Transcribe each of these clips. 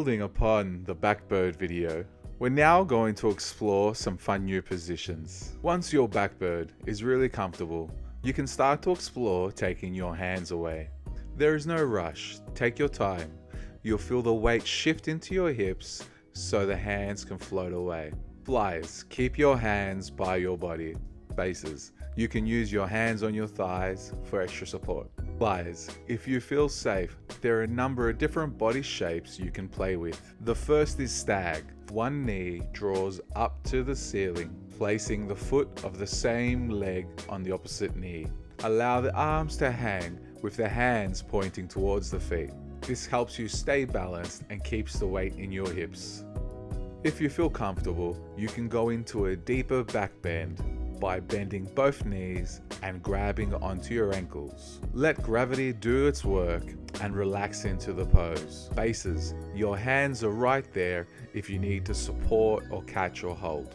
Building upon the backbird video, we're now going to explore some fun new positions. Once your backbird is really comfortable, you can start to explore taking your hands away. There is no rush, take your time. You'll feel the weight shift into your hips so the hands can float away. Fliers, keep your hands by your body. Bases, you can use your hands on your thighs for extra support. Fliers, if you feel safe, there are a number of different body shapes you can play with. The first is stag. One knee draws up to the ceiling, placing the foot of the same leg on the opposite knee. Allow the arms to hang with the hands pointing towards the feet. This helps you stay balanced and keeps the weight in your hips. If you feel comfortable, you can go into a deeper back bend by bending both knees and grabbing onto your ankles. Let gravity do its work and relax into the pose. Bases, your hands are right there if you need to support or catch or hold.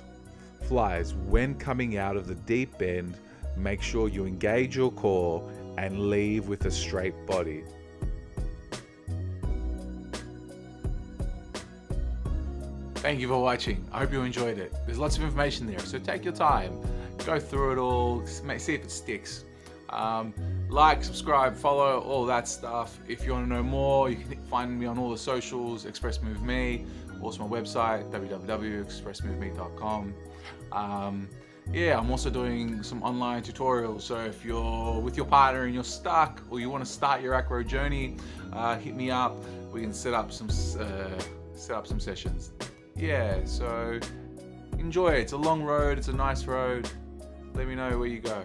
Flies, when coming out of the deep bend, make sure you engage your core and leave with a straight body. Thank you for watching. I hope you enjoyed it. There's lots of information there, so take your time. Go through it all, see if it sticks. Like, subscribe, follow, all that stuff. If you want to know more, you can find me on all the socials, Express Move Me, also my website, www.expressmoveme.com. Yeah, I'm also doing some online tutorials, so if you're with your partner and you're stuck, or you want to start your acro journey, hit me up. We can set up some sessions. Yeah, so enjoy it. It's a long road, it's a nice road. Let me know where you go.